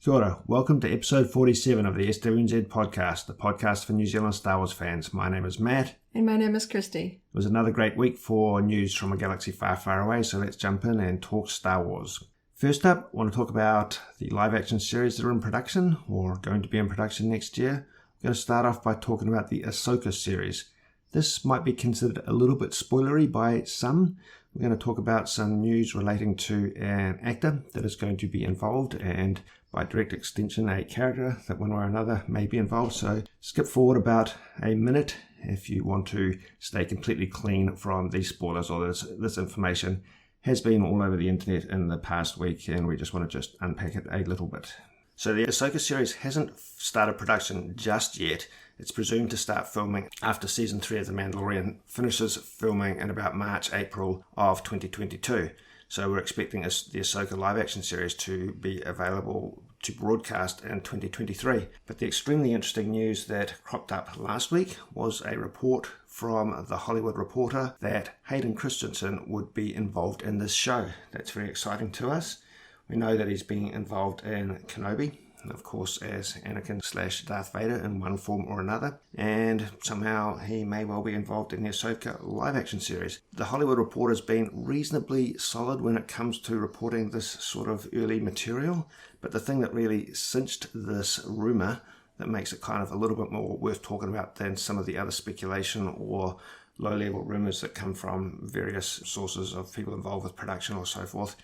Kia ora. Welcome to episode 47 of the SWNZ Podcast, the podcast for New Zealand Star Wars fans. My name is Matt. And my name is Christy. It was another great week for news from a galaxy far, far away, so let's jump in and talk Star Wars. First up, I want to talk about the live-action series that are in production, or going to be in production next year. I'm going to start off by talking about the Ahsoka Series. This might be considered a little bit spoilery by some. We're going to talk about some news relating to an actor that is going to be involved, and by direct extension a character that one way or another may be involved. So skip forward about a minute if you want to stay completely clean from these spoilers, or this information has been all over the internet in the past week and we just want to just unpack it a little bit. So the Ahsoka series hasn't started production just yet. It's presumed to start filming after season 3 of The Mandalorian finishes filming in about March, April of 2022. So we're expecting the Ahsoka live-action series to be available to broadcast in 2023. But the extremely interesting news that cropped up last week was a report from The Hollywood Reporter that Hayden Christensen would be involved in this show. That's very exciting to us. We know that he's been involved in Kenobi, of course, as Anakin/Darth Vader in one form or another, and somehow he may well be involved in the Ahsoka live-action series. The Hollywood Reporter has been reasonably solid when it comes to reporting this sort of early material, but the thing that really cinched this rumour, that makes it kind of a little bit more worth talking about than some of the other speculation or low-level rumours that come from various sources of people involved with production or so forth,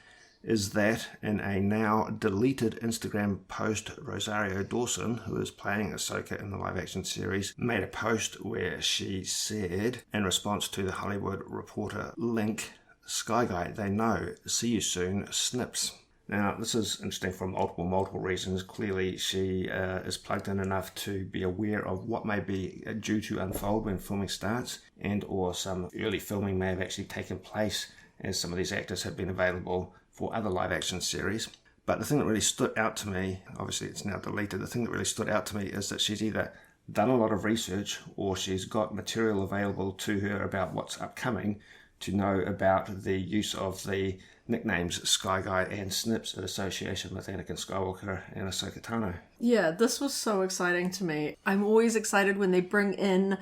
is that in a now deleted Instagram post, Rosario Dawson, who is playing Ahsoka in the live-action series, made a post where she said, in response to the Hollywood Reporter link, "Sky Guy, they know, see you soon, snips." Now, this is interesting for multiple reasons. Clearly, she is plugged in enough to be aware of what may be due to unfold when filming starts, and or some early filming may have actually taken place as some of these actors have been available for other live-action series. But the thing that really stood out to me, obviously it's now deleted, the thing that really stood out to me is that she's either done a lot of research or she's got material available to her about what's upcoming to know about the use of the nicknames Sky Guy and Snips in association with Anakin Skywalker and Ahsoka Tano. Yeah, this was so exciting to me. I'm always excited when they bring in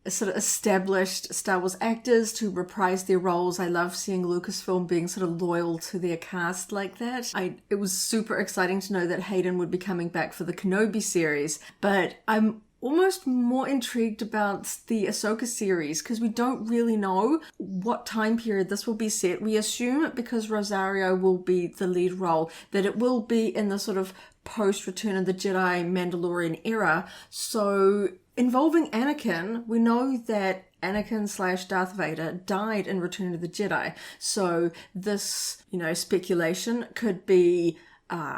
sort of established Star Wars actors to reprise their roles. I love seeing Lucasfilm being sort of loyal to their cast like that. It was super exciting to know that Hayden would be coming back for the Kenobi series, but I'm almost more intrigued about the Ahsoka series because we don't really know what time period this will be set. We assume, because Rosario will be the lead role, that it will be in the sort of post-Return of the Jedi Mandalorian era. So involving Anakin, we know that Anakin/Darth Vader died in Return of the Jedi. So this, speculation could be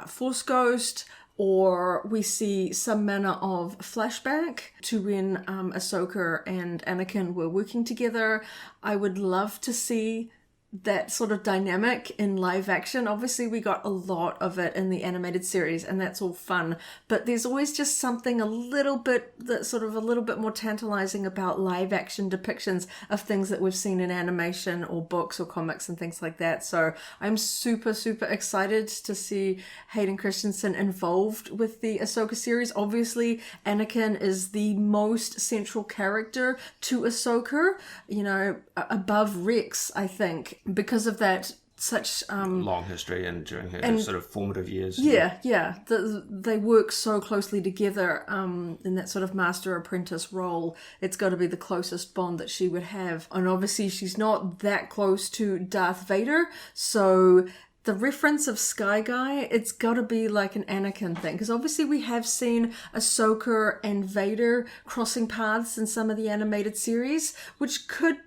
Force Ghost, or we see some manner of flashback to when Ahsoka and Anakin were working together. I would love to see that sort of dynamic in live action. Obviously we got a lot of it in the animated series and that's all fun, but there's always just something a little bit more tantalizing about live action depictions of things that we've seen in animation or books or comics and things like that. So I'm super excited to see Hayden Christensen involved with the Ahsoka series. Obviously Anakin is the most central character to Ahsoka, above Rex, I think, because of that such long history and during her sort of formative years. They work so closely together in that sort of master-apprentice role. It's got to be the closest bond that she would have. And obviously she's not that close to Darth Vader, so the reference of Sky Guy, it's got to be like an Anakin thing. Because obviously we have seen Ahsoka and Vader crossing paths in some of the animated series, which could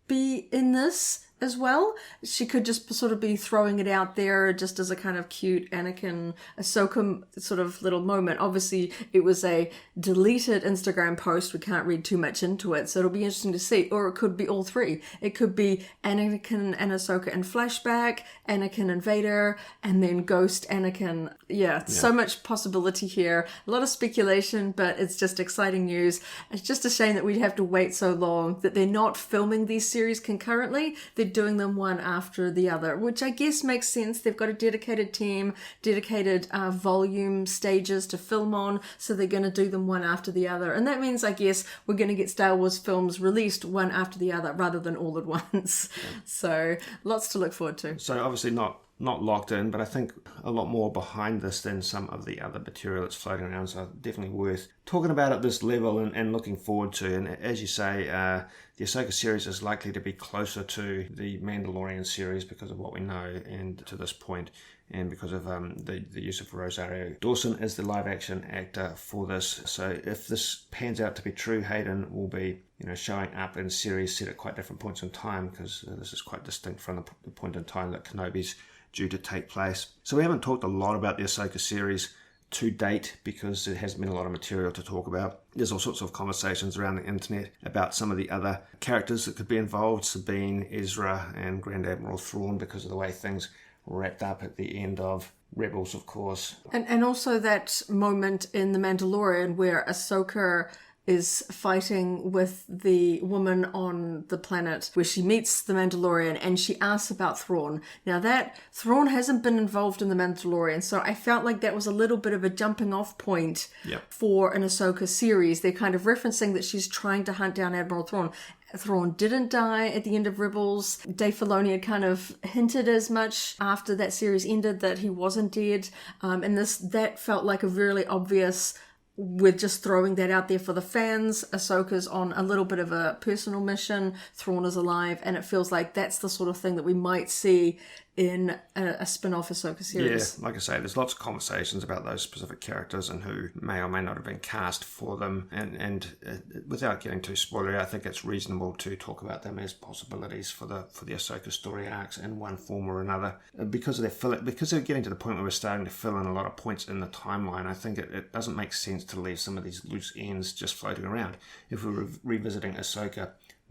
be in this as well. She could just sort of be throwing it out there just as a kind of cute Anakin Ahsoka sort of little moment. Obviously it was a deleted Instagram post, we can't read too much into it, so it'll be interesting to see. Or it could be all three. It could be Anakin and Ahsoka in flashback, Anakin and Vader, and then Ghost Anakin. So much possibility here, a lot of speculation, but it's just exciting news. It's just a shame that we'd have to wait so long, that they're not filming these series concurrently. They're doing them one after the other, which I guess makes sense. They've got a dedicated team, dedicated volume stages to film on, so they're going to do them one after the other. And that means, I guess, we're going to get Star Wars films released one after the other rather than all at once. Yeah. So lots to look forward to. So obviously not locked in, but I think a lot more behind this than some of the other material that's floating around, so definitely worth talking about at this level and looking forward to. And as you say, the Ahsoka series is likely to be closer to the Mandalorian series because of what we know and to this point, and because of the use of Rosario Dawson as the live action actor for this. So if this pans out to be true, Hayden will be showing up in series set at quite different points in time, because this is quite distinct from the point in time that Kenobi's due to take place. So we haven't talked a lot about the Ahsoka series to date because there hasn't been a lot of material to talk about. There's all sorts of conversations around the internet about some of the other characters that could be involved, Sabine, Ezra, and Grand Admiral Thrawn, because of the way things wrapped up at the end of Rebels, of course. And also that moment in The Mandalorian where Ahsoka is fighting with the woman on the planet where she meets the Mandalorian and she asks about Thrawn. Now that Thrawn hasn't been involved in the Mandalorian, so I felt like that was a little bit of a jumping off point for an Ahsoka series. They're kind of referencing that she's trying to hunt down Admiral Thrawn. Thrawn didn't die at the end of Rebels. Dave Filoni had kind of hinted as much after that series ended that he wasn't dead. And that felt like a really obvious, we're just throwing that out there for the fans. Ahsoka's on a little bit of a personal mission. Thrawn is alive, and it feels like that's the sort of thing that we might see in a spin-off Ahsoka series. Yeah, like I say, there's lots of conversations about those specific characters and who may or may not have been cast for them. And without getting too spoilery, I think it's reasonable to talk about them as possibilities for the Ahsoka story arcs in one form or another. Because they're getting to the point where we're starting to fill in a lot of points in the timeline, I think it doesn't make sense to leave some of these loose ends just floating around. If we're revisiting Ahsoka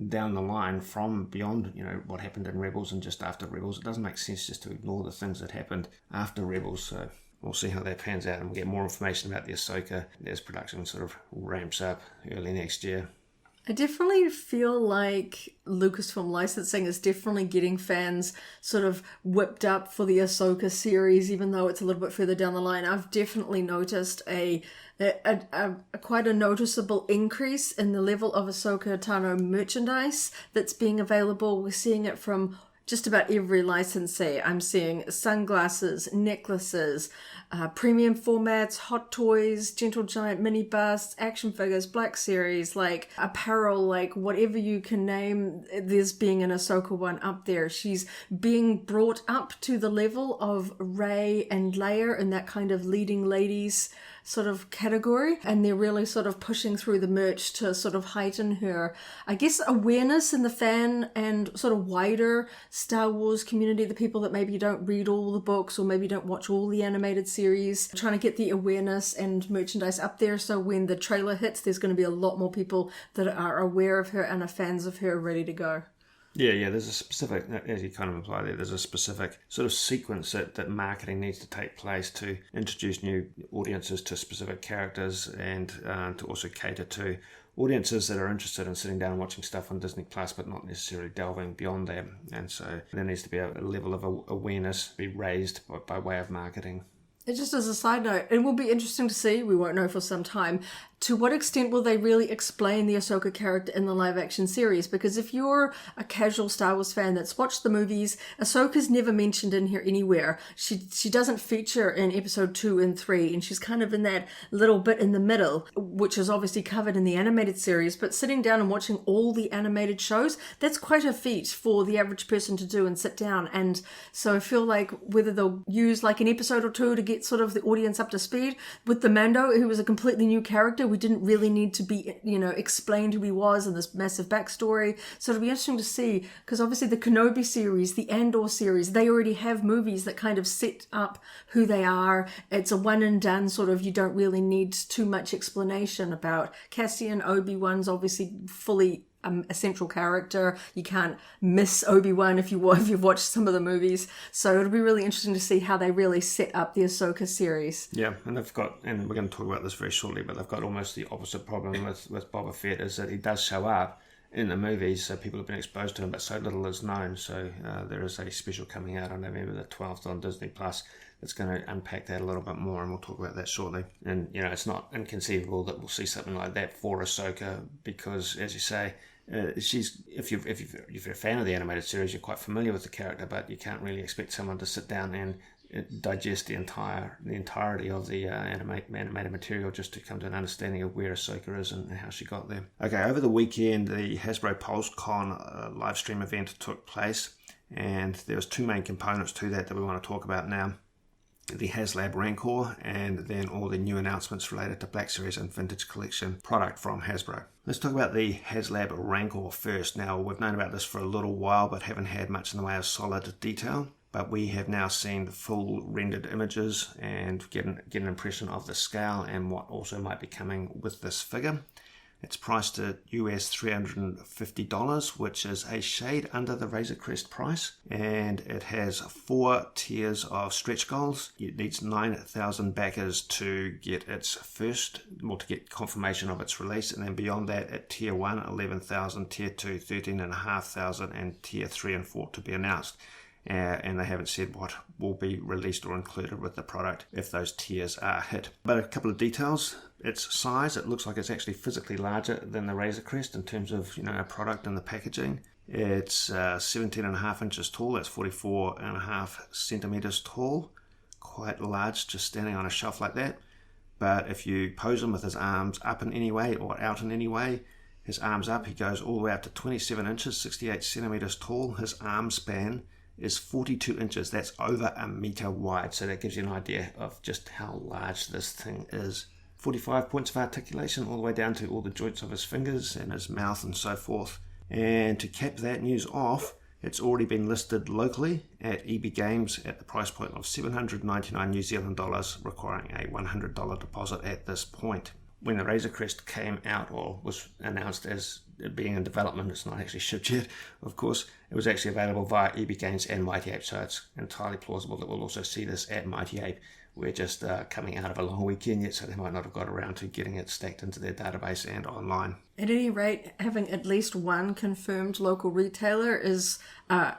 down the line from beyond, what happened in Rebels and just after Rebels, it doesn't make sense just to ignore the things that happened after Rebels. So we'll see how that pans out, and we'll get more information about the Ahsoka as production sort of ramps up early next year. I definitely feel like Lucasfilm licensing is definitely getting fans sort of whipped up for the Ahsoka series, even though it's a little bit further down the line. I've definitely noticed a quite a noticeable increase in the level of Ahsoka Tano merchandise that's being available. We're seeing it from just about every licensee. I'm seeing sunglasses, necklaces, premium formats, hot toys, Gentle Giant mini busts, action figures, Black Series, like apparel, like whatever you can name, there's being an Ahsoka one up there. She's being brought up to the level of Rey and Leia in that kind of leading ladies sort of category, and they're really sort of pushing through the merch to sort of heighten her, I guess, awareness in the fan and sort of wider Star Wars community, the people that maybe don't read all the books or maybe don't watch all the animated series, trying to get the awareness and merchandise up there, so when the trailer hits, there's going to be a lot more people that are aware of her and are fans of her ready to go. Yeah, there's a specific, as you kind of imply there, there's a specific sort of sequence that marketing needs to take place to introduce new audiences to specific characters, and to also cater to audiences that are interested in sitting down and watching stuff on Disney Plus, but not necessarily delving beyond that. And so there needs to be a level of awareness be raised by way of marketing. Just as a side note, it will be interesting to see, we won't know for some time, to what extent will they really explain the Ahsoka character in the live-action series? Because if you're a casual Star Wars fan that's watched the movies, Ahsoka's never mentioned in here anywhere. She doesn't feature in episode 2 and 3, and she's kind of in that little bit in the middle, which is obviously covered in the animated series. But sitting down and watching all the animated shows, that's quite a feat for the average person to do and sit down. And so I feel like whether they'll use like an episode or two to get sort of the audience up to speed. With the Mando, who was a completely new character, we didn't really need to be, explained who he was and this massive backstory. So it'll be interesting to see, because obviously the Kenobi series, the Andor series, they already have movies that kind of set up who they are. It's a one and done sort of, you don't really need too much explanation about Cassian. Obi-Wan's obviously fully a central character. You can't miss Obi-Wan if you've watched some of the movies. So it'll be really interesting to see how they really set up the Ahsoka series. Yeah, and and we're going to talk about this very shortly, but they've got almost the opposite problem with Boba Fett, is that he does show up in the movies, so people have been exposed to him, but so little is known. So there is a special coming out on November the 12th on Disney Plus that's going to unpack that a little bit more, and we'll talk about that shortly. And it's not inconceivable that we'll see something like that for Ahsoka, because, as you say, she's if you're a fan of the animated series, you're quite familiar with the character, but you can't really expect someone to sit down and digest the entirety of the animated material just to come to an understanding of where Ahsoka is and how she got there. Okay, over the weekend, the Hasbro Pulse Con live stream event took place, and there was two main components to that we want to talk about now. The HasLab Rancor, and then all the new announcements related to Black Series and Vintage Collection product from Hasbro. Let's talk about the HasLab Rancor first. Now, we've known about this for a little while, but haven't had much in the way of solid detail. But we have now seen the full rendered images and get an impression of the scale and what also might be coming with this figure. It's priced at US $350, which is a shade under the Razor Crest price, and it has 4 tiers of stretch goals. It needs 9,000 backers to get its first, to get confirmation of its release, and then beyond that, at tier 1, 11,000, tier 2, 13,500, and tier 3 and 4 to be announced. And they haven't said what will be released or included with the product if those tiers are hit. But a couple of details. Its size, it looks like it's actually physically larger than the Razor Crest in terms of a product and the packaging. It's 17.5 inches tall. That's 44.5 centimeters tall. Quite large, just standing on a shelf like that. But if you pose him with his arms up in any way or out in any way, his arms up, he goes all the way up to 27 inches, 68 centimeters tall. His arm span is 42 inches. That's over a meter wide. So that gives you an idea of just how large this thing is. 45 points of articulation all the way down to all the joints of his fingers and his mouth and so forth. And to cap that news off, it's already been listed locally at EB Games at the price point of $799 New Zealand dollars, requiring a $100 deposit at this point. When the Razor Crest came out or was announced as being in development, it's not actually shipped yet, of course, it was actually available via EB Games and Mighty Ape, so it's entirely plausible that we'll also see this at Mighty Ape. We're just coming out of a long weekend yet, so they might not have got around to getting it stacked into their database and online. At any rate, having at least one confirmed local retailer is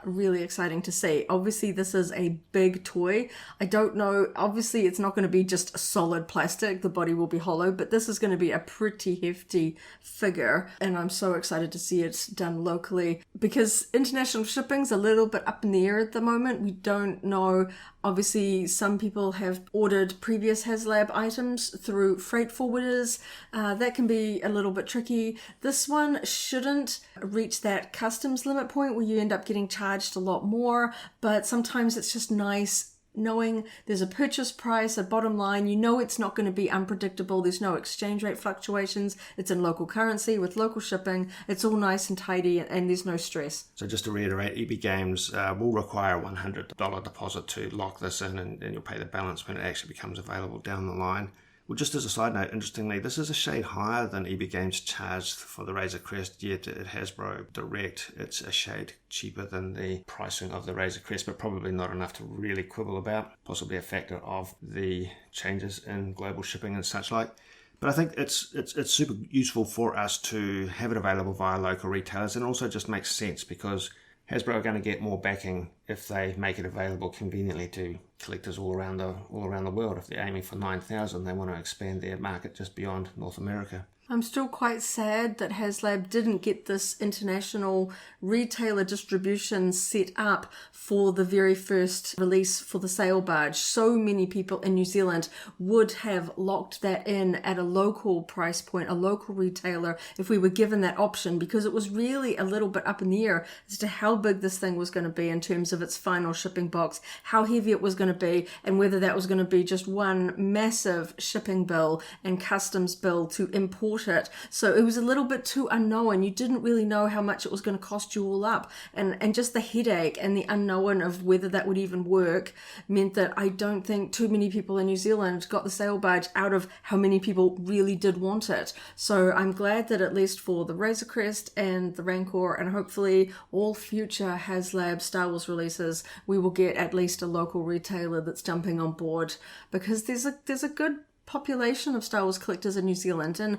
really exciting to see. Obviously, this is a big toy. I don't know, obviously it's not going to be just solid plastic, the body will be hollow, but this is going to be a pretty hefty figure, and I'm so excited to see it done locally, because international shipping's a little bit up in the air at the moment. We don't know. Obviously, some people have ordered previous HasLab items through freight forwarders. That can be a little bit tricky. This one shouldn't reach that customs limit point where you end up getting charged a lot more, but sometimes it's just nice knowing there's a purchase price, a bottom line. You know it's not going to be unpredictable. There's no exchange rate fluctuations. It's in local currency with local shipping. It's all nice and tidy, and there's no stress. So just to reiterate, EB Games will require a $100 deposit to lock this in, and you'll pay the balance when it actually becomes available down the line. Well, just as a side note, interestingly, this is a shade higher than EB Games charged for the Razor Crest, yet at Hasbro Direct, it's a shade cheaper than the pricing of the Razor Crest, but probably not enough to really quibble about, possibly a factor of the changes in global shipping and such like. But I think it's super useful for us to have it available via local retailers, and also just makes sense because Hasbro are going to get more backing if they make it available conveniently to collectors all around the world. If they're aiming for 9,000, they want to expand their market just beyond North America. I'm still quite sad that HasLab didn't get this international retailer distribution set up for the very first release for the sail barge. So many people in New Zealand would have locked that in at a local price point, a local retailer, if we were given that option, because it was really a little bit up in the air as to how big this thing was going to be in terms of its final shipping box, how heavy it was going to be, and whether that was going to be just one massive shipping bill and customs bill to import it. So it was a little bit too unknown. You didn't really know how much it was going to cost you all up, and just the headache and the unknown of whether that would even work meant that I don't think too many people in New Zealand got the sail barge out of how many people really did want it. So I'm glad that at least for the Razor Crest and the Rancor, and hopefully all future HasLab Star Wars releases, we will get at least a local retailer that's jumping on board, because there's a good population of Star Wars collectors in New Zealand, and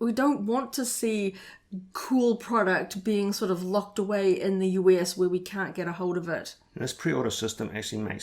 we don't want to see cool product being sort of locked away in the US where we can't get a hold of it. And this pre-order system actually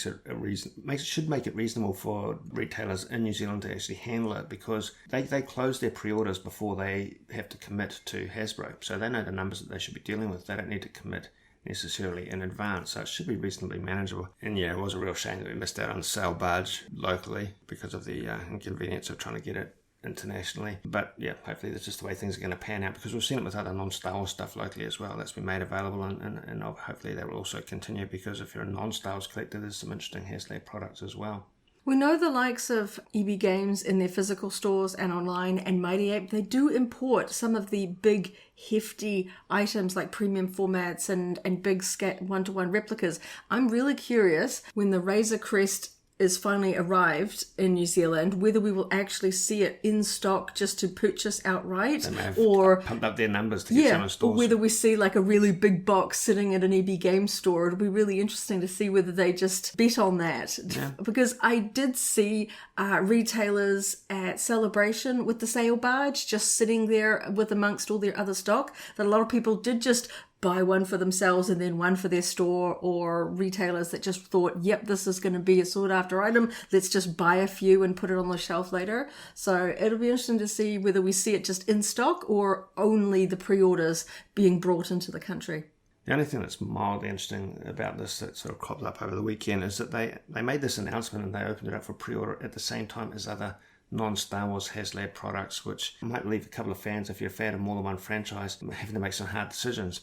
should make it reasonable for retailers in New Zealand to actually handle it, because they close their pre-orders before they have to commit to Hasbro. So they know the numbers that they should be dealing with. They don't need to commit necessarily in advance, so it should be reasonably manageable. And yeah, it was a real shame that we missed out on the sale barge locally because of the inconvenience of trying to get it internationally. But yeah, hopefully that's just the way things are going to pan out, because we've seen it with other non-Star Wars stuff locally as well that's been made available, and hopefully that will also continue, because if you're a non-Star Wars collector, there's some interesting HasLab products as well. We know the likes of EB Games in their physical stores and online, and Mighty Ape, they do import some of the big, hefty items like premium formats and big one-to-one replicas. I'm really curious when the Razor Crest is finally arrived in New Zealand, whether we will actually see it in stock just to purchase outright, They may have or pumped up their numbers to get some in stores. or whether we see like a really big box sitting at an EB Games store. It'll be really interesting to see whether they just bet on that. Yeah. Because I did see retailers at Celebration with the sale barge just sitting there with amongst all their other stock, that a lot of people did just buy one for themselves and then one for their store, or retailers that just thought, yep, this is going to be a sought after item, let's just buy a few and put it on the shelf later. So it'll be interesting to see whether we see it just in stock or only the pre-orders being brought into the country. The only thing that's mildly interesting about this that sort of cropped up over the weekend is that they made this announcement and they opened it up for pre-order at the same time as other non-Star Wars HasLab products, which might leave a couple of fans, if you're a fan of more than one franchise, having to make some hard decisions.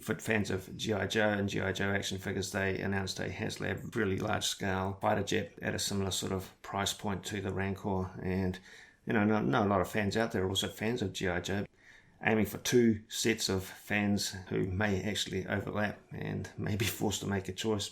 For fans of G.I. Joe and G.I. Joe action figures, they announced a HasLab really large-scale fighter jet at a similar sort of price point to the Rancor. And, you know, a lot of fans out there are also fans of G.I. Joe, aiming for two sets of fans who may actually overlap and may be forced to make a choice.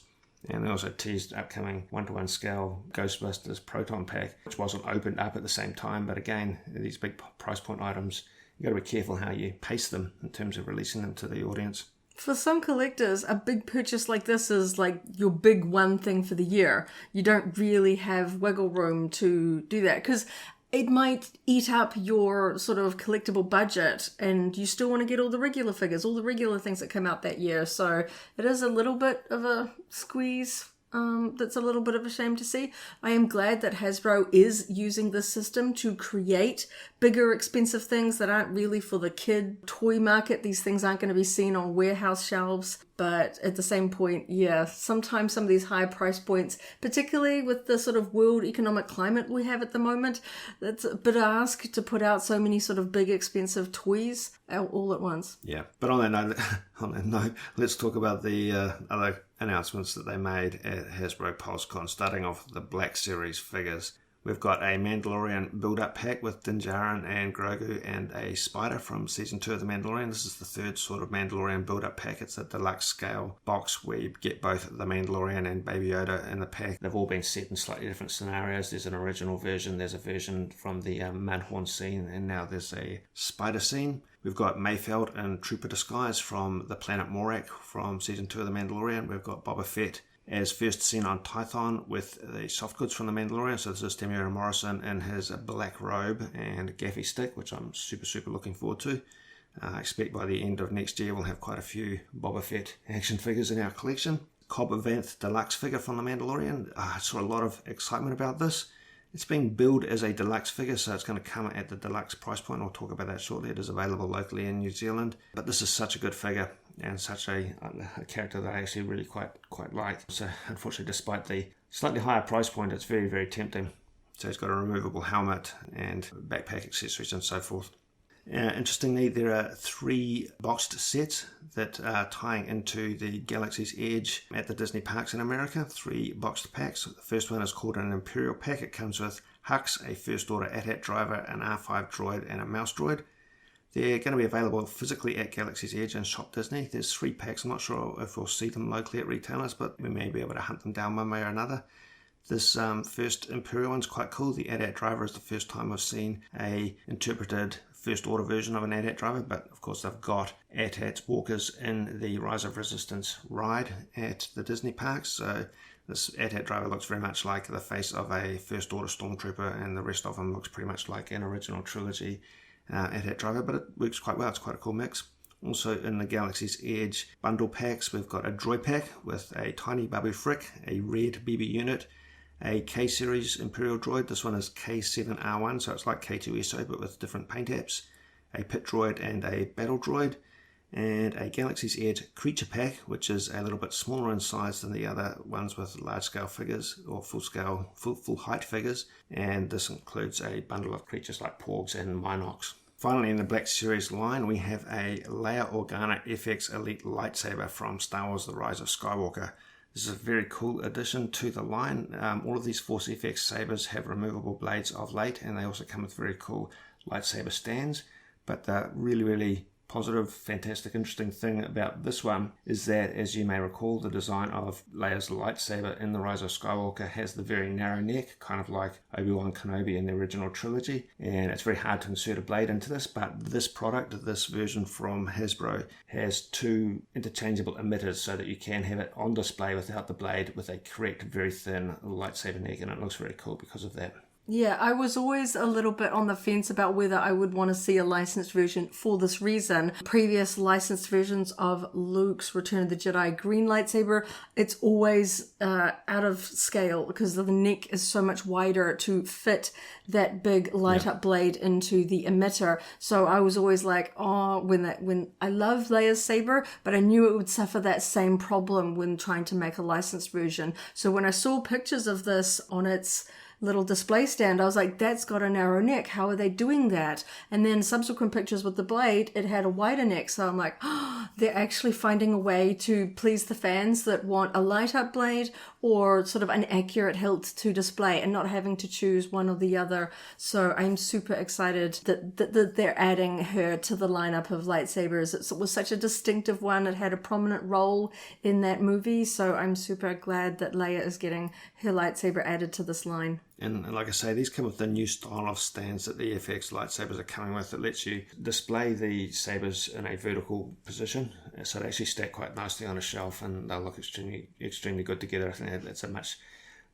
And they also teased upcoming one-to-one scale Ghostbusters Proton Pack, which wasn't opened up at the same time. But again, these big price point items, you've got to be careful how you pace them in terms of releasing them to the audience. For some collectors, a big purchase like this is like your big one thing for the year. You don't really have wiggle room to do that, because it might eat up your sort of collectible budget, and you still want to get all the regular figures, all the regular things that come out that year. So it is a little bit of a squeeze. That's a little bit of a shame to see. I am glad that Hasbro is using this system to create bigger, expensive things that aren't really for the kid toy market. These things aren't going to be seen on warehouse shelves. But at the same point, yeah, sometimes some of these high price points, particularly with the sort of world economic climate we have at the moment, it's a bit ask to put out so many sort of big, expensive toys all at once. Yeah, but on that note, let's talk about the other announcements that they made at Hasbro Pulse Con, starting off with the Black Series figures. We've got a Mandalorian build-up pack with Din Djarin and Grogu and a spider from Season 2 of The Mandalorian. This is the third sort of Mandalorian build-up pack. It's a deluxe scale box where you get both the Mandalorian and Baby Yoda in the pack. They've all been set in slightly different scenarios. There's an original version, there's a version from the Mudhorn scene, and now there's a spider scene. We've got Mayfeld in Trooper disguise from the planet Morak from Season 2 of The Mandalorian. We've got Boba Fett as first seen on Tython with the soft goods from The Mandalorian. So this is Temuera Morrison in his black robe and gaffy stick, which I'm super looking forward to. I expect by the end of next year we'll have quite a few Boba Fett action figures in our collection. Cobb Vanth deluxe figure from The Mandalorian. I saw a lot of excitement about this. It's being billed as a deluxe figure, so it's going to come at the deluxe price point. I'll talk about that shortly. It is available locally in New Zealand. But this is such a good figure and such a character that I actually really quite like. So unfortunately, despite the slightly higher price point, it's very tempting. So he's got a removable helmet and backpack accessories and so forth. Interestingly, there are 3 boxed sets that are tying into the Galaxy's Edge at the Disney parks in America. 3 boxed packs. The first one is called an Imperial pack. It comes with Hux, a First Order AT-AT driver, an R5 droid, and a mouse droid. They're going to be available physically at Galaxy's Edge and Shop Disney. There's 3 packs. I'm not sure if we'll see them locally at retailers, but we may be able to hunt them down one way or another. This first Imperial one's quite cool. The AT-AT driver is the first time I've seen a interpreted First Order version of an AT-AT driver, but of course they've got AT-AT walkers in the Rise of Resistance ride at the Disney parks, so This AT-AT driver looks very much like the face of a First Order Stormtrooper, and the rest of them looks pretty much like an original trilogy AT-AT driver, but it works quite well. It's quite a cool mix. Also in the Galaxy's Edge bundle packs, we've got a droid pack with a tiny Babu Frick, a red BB unit, a K-Series Imperial droid. This one is K7R1, so it's like K2SO but with different paint apps. A pit droid and a battle droid. And a Galaxy's Edge creature pack, which is a little bit smaller in size than the other ones with large scale figures or full height figures. And this includes a bundle of creatures like Porgs and Minox. Finally, in the Black Series line, we have a Leia Organa FX Elite lightsaber from Star Wars The Rise of Skywalker. This is a very cool addition to the line. All of these Force FX sabers have removable blades of late, and they also come with very cool lightsaber stands. But the really positive, fantastic, interesting thing about this one is that, as you may recall, the design of Leia's lightsaber in The Rise of Skywalker has the very narrow neck, kind of like Obi-Wan Kenobi in the original trilogy, and it's very hard to insert a blade into this, but this product, this version from Hasbro, has two interchangeable emitters so that you can have it on display without the blade with a correct, very thin lightsaber neck, and it looks very cool because of that. Yeah, I was always a little bit on the fence about whether I would want to see a licensed version for this reason. Previous licensed versions of Luke's Return of the Jedi green lightsaber, it's always out of scale because the neck is so much wider to fit that big light up blade into the emitter. So I was always like, when I love Leia's saber, but I knew it would suffer that same problem when trying to make a licensed version. So when I saw pictures of this on its little display stand, I was like, that's got a narrow neck. How are they doing that? And then subsequent pictures with the blade, it had a wider neck. So I'm like, they're actually finding a way to please the fans that want a light up blade or sort of an accurate hilt to display and not having to choose one or the other. So I'm super excited that they're adding her to the lineup of lightsabers. It was such a distinctive one. It had a prominent role in that movie. So I'm super glad that Leia is getting her lightsaber added to this line. And like I say, these come with the new style of stands that the FX lightsabers are coming with. It lets you display the sabers in a vertical position, so they actually stack quite nicely on a shelf, and they'll look extremely good together. I think that's a much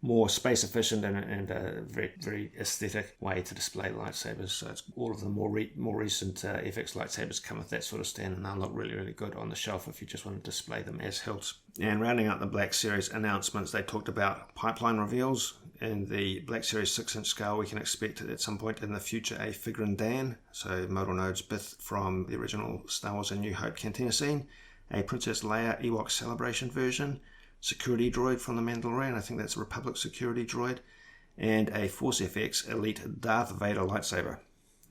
more space efficient and a very aesthetic way to display lightsabers. So it's all of the more recent FX lightsabers come with that sort of stand, and they'll look really good on the shelf if you just want to display them as hilts. And rounding out the Black Series announcements, they talked about pipeline reveals. In the Black Series 6-inch scale, we can expect at some point in the future a Figrin Dan, so Modal Node's Bith from the original Star Wars A New Hope Cantina scene, a Princess Leia Ewok Celebration version, security droid from The Mandalorian, I think that's a Republic security droid, and a Force FX Elite Darth Vader lightsaber.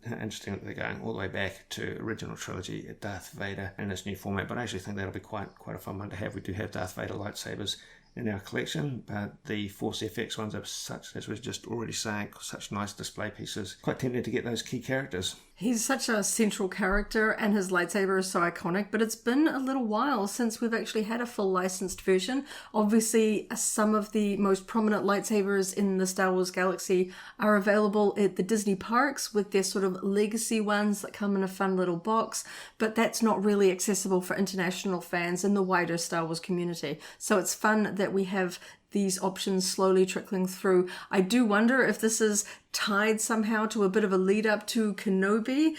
Interesting that they're going all the way back to original trilogy Darth Vader in this new format, but I actually think that'll be quite a fun one to have. We do have Darth Vader lightsabers in our collection, but the Force FX ones are such, as we were just already saying, such nice display pieces. Quite tempted to get those key characters. He's such a central character and his lightsaber is so iconic, but it's been a little while since we've actually had a full licensed version. Obviously, some of the most prominent lightsabers in the Star Wars galaxy are available at the Disney parks with their sort of legacy ones that come in a fun little box, but that's not really accessible for international fans in the wider Star Wars community. So it's fun that we have these options slowly trickling through. I do wonder if this is tied somehow to a bit of a lead up to Kenobi.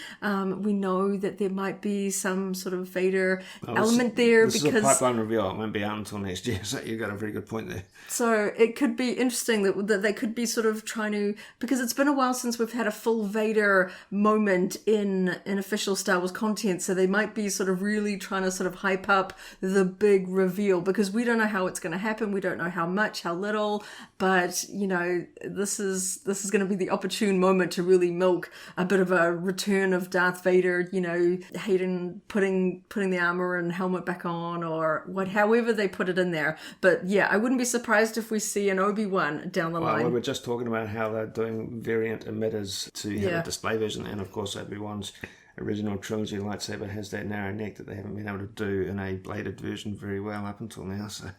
We know that there might be some sort of Vader element there because this is a pipeline reveal. It won't be out until next year, so you've got a very good point there. So it could be interesting that they could be sort of trying to, because it's been a while since we've had a full Vader moment in official Star Wars content, so they might be sort of really trying to sort of hype up the big reveal, because we don't know how it's going to happen. We don't know how much, how little, but you know, this is going to be the opportune moment to really milk a bit of a return of Darth Vader, you know, Hayden putting the armor and helmet back on, or however they put it in there. But yeah, I wouldn't be surprised if we see an Obi-Wan down the line. We were just talking about how they're doing variant emitters to have a display version, and of course Obi-Wan's original trilogy lightsaber has that narrow neck that they haven't been able to do in a bladed version very well up until now. So,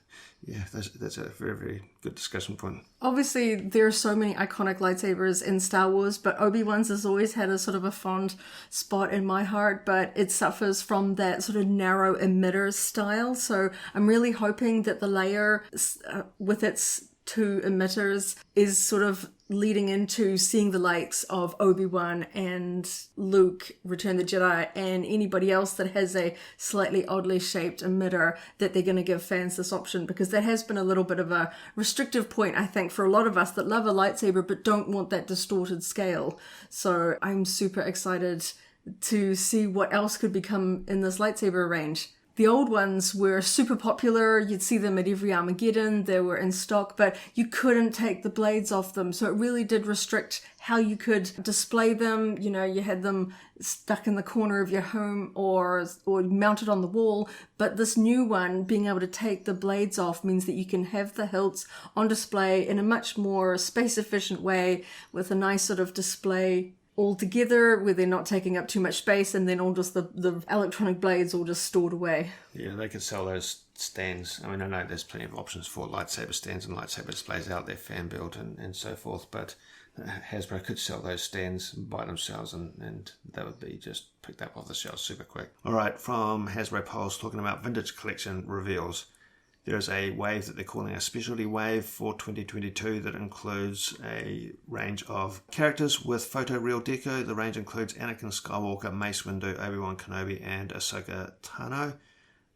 yeah, that's a very, very good discussion point. Obviously, there are so many iconic lightsabers in Star Wars, but Obi-Wan's has always had a sort of a fond spot in my heart, but it suffers from that sort of narrow emitter style. So I'm really hoping that the layer with its two emitters is sort of leading into seeing the likes of Obi-Wan and Luke, Return the Jedi, and anybody else that has a slightly oddly shaped emitter, that they're going to give fans this option, because that has been a little bit of a restrictive point, I think, for a lot of us that love a lightsaber but don't want that distorted scale. So I'm super excited to see what else could become in this lightsaber range. The old ones were super popular. You'd see them at every Armageddon. They were in stock, but you couldn't take the blades off them. So it really did restrict how you could display them. You know, you had them stuck in the corner of your home or mounted on the wall. But this new one, being able to take the blades off, means that you can have the hilts on display in a much more space-efficient way with a nice sort of display all together where they're not taking up too much space, and then all just the electronic blades all just stored away. Yeah, they could sell those stands. I mean, I know there's plenty of options for lightsaber stands and lightsaber displays out there, fan built and so forth, but Hasbro could sell those stands by themselves and they would be just picked up off the shelves super quick. All right, from Hasbro Pulse, talking about vintage collection reveals. There is a wave that they're calling a specialty wave for 2022 that includes a range of characters with photoreal deco. The range includes Anakin Skywalker, Mace Windu, Obi-Wan Kenobi, and Ahsoka Tano.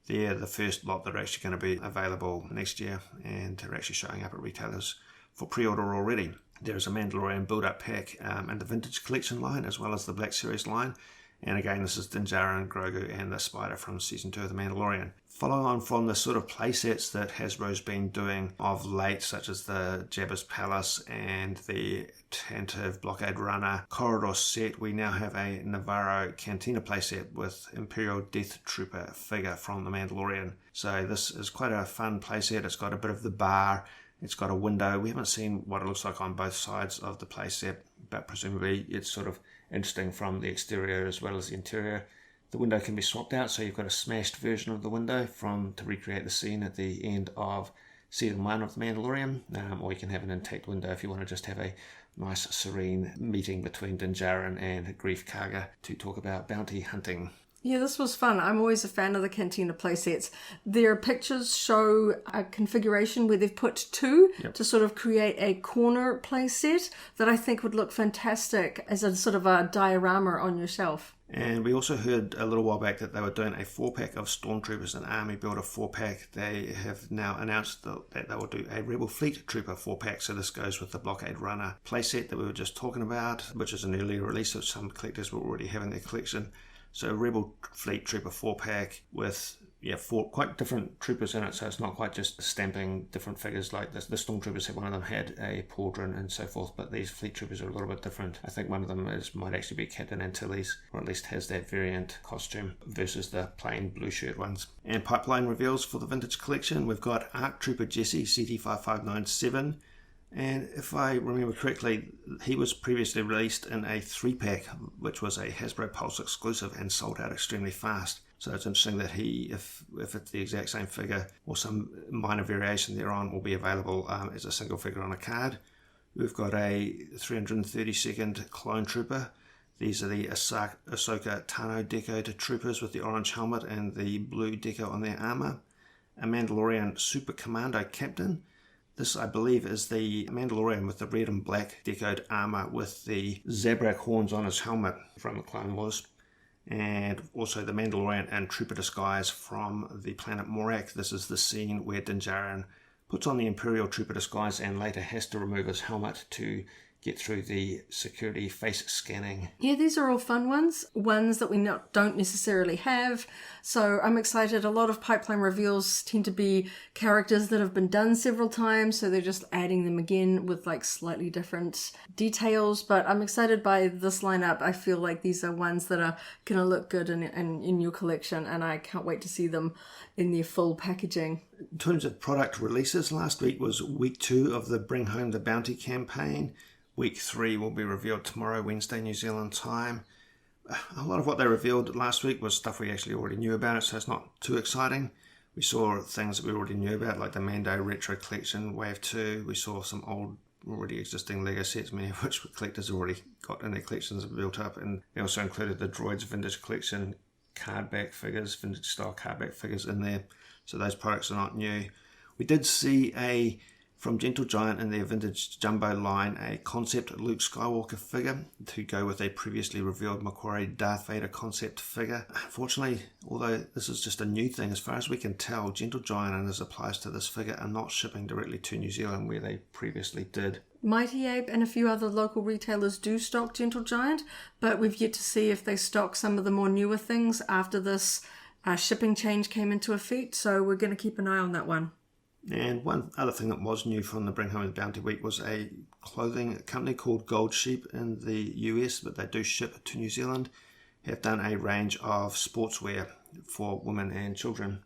They're the first lot that are actually going to be available next year, and they're actually showing up at retailers for pre-order already. There is a Mandalorian build-up pack in the Vintage Collection line, as well as the Black Series line. And again, this is Din Djarin, Grogu, and the Spider from Season 2 of The Mandalorian. Following on from the sort of playsets that Hasbro's been doing of late, such as the Jabba's Palace and the Tantive Blockade Runner corridor set, we now have a Navarro Cantina playset with Imperial Death Trooper figure from The Mandalorian. So this is quite a fun playset. It's got a bit of the bar, it's got a window. We haven't seen what it looks like on both sides of the playset, but presumably it's sort of interesting from the exterior as well as the interior. The window can be swapped out, so you've got a smashed version of the window to recreate the scene at the end of Season 1 of The Mandalorian, or you can have an intact window if you want to just have a nice serene meeting between Din Djarin and Greef Karga to talk about bounty hunting. Yeah, this was fun. I'm always a fan of the Cantina playsets. Their pictures show a configuration where they've put two to sort of create a corner playset that I think would look fantastic as a sort of a diorama on your shelf. And we also heard a little while back that they were doing a 4-pack of Stormtroopers, an Army Builder 4-pack. They have now announced that they will do a Rebel Fleet Trooper 4-pack. So this goes with the Blockade Runner playset that we were just talking about, which is an earlier release that some collectors will already have in their collection. So Rebel Fleet Trooper 4-pack with 4 quite different troopers in it, so it's not quite just stamping different figures like this. The Stormtroopers, one of them had a pauldron and so forth, but these Fleet Troopers are a little bit different. I think one of them might actually be Captain Antilles, or at least has that variant costume versus the plain blue shirt ones. And pipeline reveals for the Vintage Collection, we've got ARC Trooper Jesse CT5597. And if I remember correctly, he was previously released in a 3-pack, which was a Hasbro Pulse exclusive and sold out extremely fast. So it's interesting that if it's the exact same figure or some minor variation thereon, will be available as a single figure on a card. We've got a 332nd Clone Trooper. These are the Ahsoka Tano decoed troopers with the orange helmet and the blue deco on their armor. A Mandalorian Super Commando Captain. This, I believe, is the Mandalorian with the red and black decoed armor with the Zabrak horns on his helmet from the Clone Wars. And also the Mandalorian and Trooper disguise from the planet Morak. This is the scene where Din Djarin puts on the Imperial Trooper disguise and later has to remove his helmet to get through the security face scanning. Yeah, these are all fun ones that we don't necessarily have. So I'm excited. A lot of pipeline reveals tend to be characters that have been done several times, so they're just adding them again with like slightly different details. But I'm excited by this lineup. I feel like these are ones that are going to look good in your collection, and I can't wait to see them in their full packaging. In terms of product releases, last week was week 2 of the Bring Home the Bounty campaign. Week 3 will be revealed tomorrow, Wednesday, New Zealand time. A lot of what they revealed last week was stuff we actually already knew about, so it's not too exciting. We saw things that we already knew about, like the Mando Retro Collection Wave 2. We saw some old, already existing LEGO sets, many of which collectors already got in their collections and built up. And they also included the Droids Vintage Collection cardback figures, vintage style cardback figures in there. So those products are not new. We did see from Gentle Giant in their vintage jumbo line, a concept Luke Skywalker figure to go with a previously revealed Macquarie Darth Vader concept figure. Unfortunately, although this is just a new thing, as far as we can tell, Gentle Giant, and as applies to this figure, are not shipping directly to New Zealand where they previously did. Mighty Ape and a few other local retailers do stock Gentle Giant, but we've yet to see if they stock some of the more newer things after this shipping change came into effect, so we're going to keep an eye on that one. And one other thing that was new from the Bring Home the Bounty week was a clothing company called Gold Sheep in the US, but they do ship to New Zealand, have done a range of sportswear for women and children.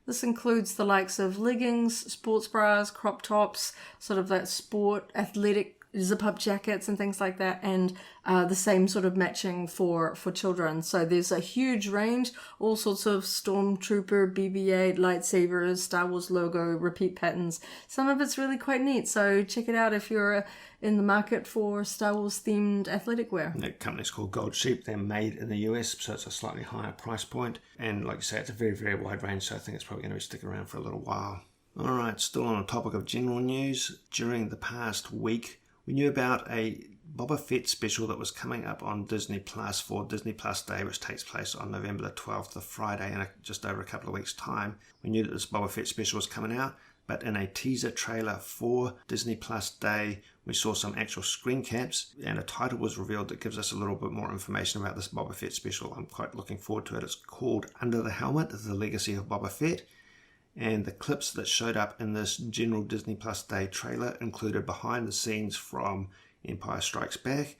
This includes the likes of leggings, sports bras, crop tops, sort of that sport, athletic zip-up jackets and things like that, and the same sort of matching for children. So there's a huge range, all sorts of Stormtrooper, BB-8, lightsabers, Star Wars logo, repeat patterns. Some of it's really quite neat, so check it out if you're in the market for Star Wars themed athletic wear. The company's called Gold Sheep. They're made in the US, so it's a slightly higher price point, and like you say, it's a very, very wide range, so I think it's probably going to be sticking around for a little while. Alright, still on the topic of general news, during the past week we knew about a Boba Fett special that was coming up on Disney Plus for Disney Plus Day, which takes place on November the 12th, the Friday, in just over a couple of weeks' time. We knew that this Boba Fett special was coming out, but in a teaser trailer for Disney Plus Day, we saw some actual screen caps, and a title was revealed that gives us a little bit more information about this Boba Fett special. I'm quite looking forward to it. It's called Under the Helmet, The Legacy of Boba Fett. And the clips that showed up in this general Disney Plus Day trailer included behind the scenes from Empire Strikes Back,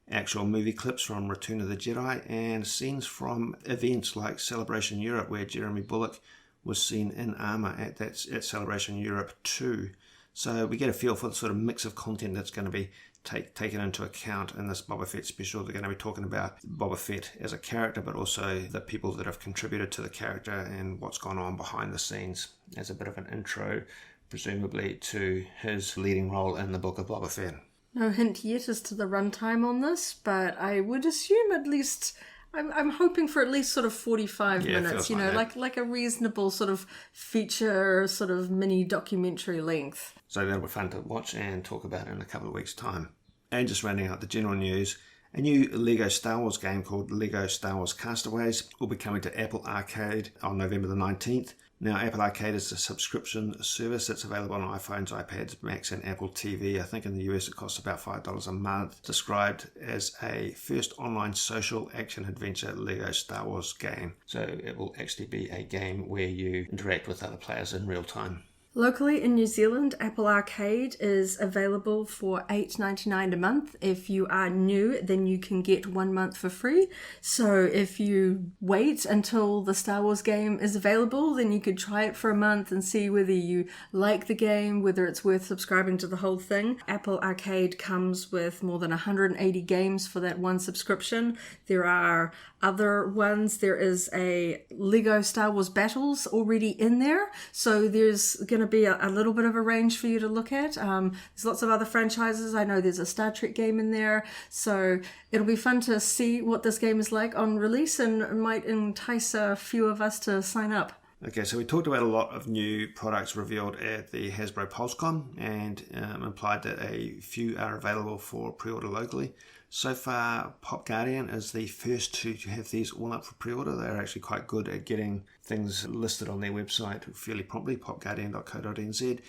actual movie clips from Return of the Jedi, and scenes from events like Celebration Europe, where Jeremy Bulloch was seen in armour at Celebration Europe 2. So we get a feel for the sort of mix of content that's going to be taken into account in this Boba Fett special. They're going to be talking about Boba Fett as a character, but also the people that have contributed to the character and what's gone on behind the scenes as a bit of an intro, presumably to his leading role in the book of Boba Fett. No hint yet as to the runtime on this, but I would assume at least, I'm hoping for at least sort of 45 minutes, you know, like a reasonable sort of feature, sort of mini documentary length. So that'll be fun to watch and talk about in a couple of weeks' time. And just rounding out the general news, a new LEGO Star Wars game called LEGO Star Wars Castaways will be coming to Apple Arcade on November the 19th. Now, Apple Arcade is a subscription service that's available on iPhones, iPads, Macs, and Apple TV. I think in the US it costs about $5 a month. Described as a first online social action adventure LEGO Star Wars game. So it will actually be a game where you interact with other players in real time. Locally in New Zealand, Apple Arcade is available for $8.99 a month. If you are new, then you can get 1 month for free. So if you wait until the Star Wars game is available, then you could try it for a month and see whether you like the game, whether it's worth subscribing to the whole thing. Apple Arcade comes with more than 180 games for that one subscription. There are other ones. There is a LEGO Star Wars Battles already in there. So there's going to be a little bit of a range for you to look at. There's lots of other franchises. I know there's a Star Trek game in there. So it'll be fun to see what this game is like on release, and it might entice a few of us to sign up. Okay, so we talked about a lot of new products revealed at the Hasbro Pulse Con and implied that a few are available for pre-order locally. So far, Pop Guardian is the first to have these all up for pre-order. They're actually quite good at getting things listed on their website fairly promptly, popguardian.co.nz.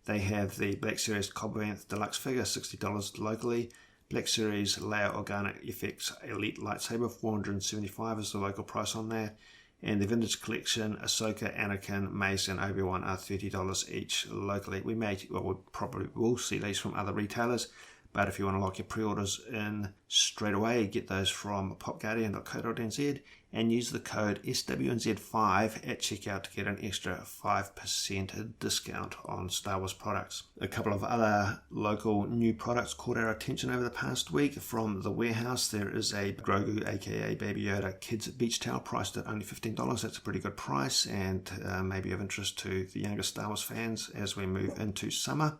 They have the Black Series Cobbvanth Deluxe figure, $60 locally. Black Series Layer Organic FX Elite Lightsaber, $475 is the local price on that. And the Vintage Collection, Ahsoka, Anakin, Mace, and Obi-Wan are $30 each locally. We probably will see these from other retailers, But if you want to lock your pre-orders in straight away, get those from popguardian.co.nz and use the code SWNZ5 at checkout to get an extra 5% discount on Star Wars products. A couple of other local new products caught our attention over the past week. From the warehouse, there is a Grogu aka Baby Yoda kids beach towel priced at only $15. That's a pretty good price and maybe of interest to the younger Star Wars fans as we move into summer.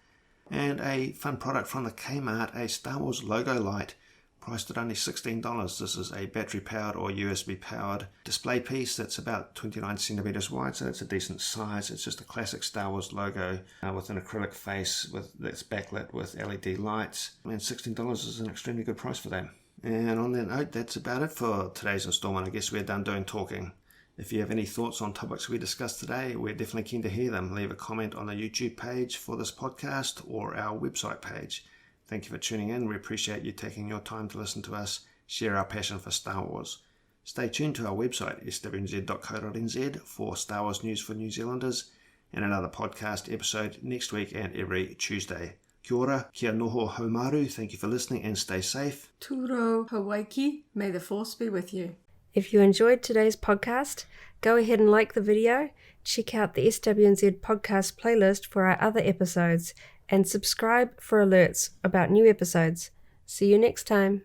And a fun product from the Kmart, a Star Wars logo light, priced at only $16. This is a battery-powered or USB-powered display piece that's about 29 centimeters wide, so it's a decent size. It's just a classic Star Wars logo with an acrylic face that's backlit with LED lights. And $16 is an extremely good price for that. And on that note, that's about it for today's installment. I guess we're done doing talking. If you have any thoughts on topics we discussed today, we're definitely keen to hear them. Leave a comment on the YouTube page for this podcast or our website page. Thank you for tuning in. We appreciate you taking your time to listen to us, share our passion for Star Wars. Stay tuned to our website, SWNZ.co.nz, for Star Wars news for New Zealanders, and another podcast episode next week and every Tuesday. Kia ora, kia noho haumaru, thank you for listening and stay safe. Turou Hawaiki, may the Force be with you. If you enjoyed today's podcast, go ahead and like the video, check out the SWNZ Podcast playlist for our other episodes, and subscribe for alerts about new episodes. See you next time.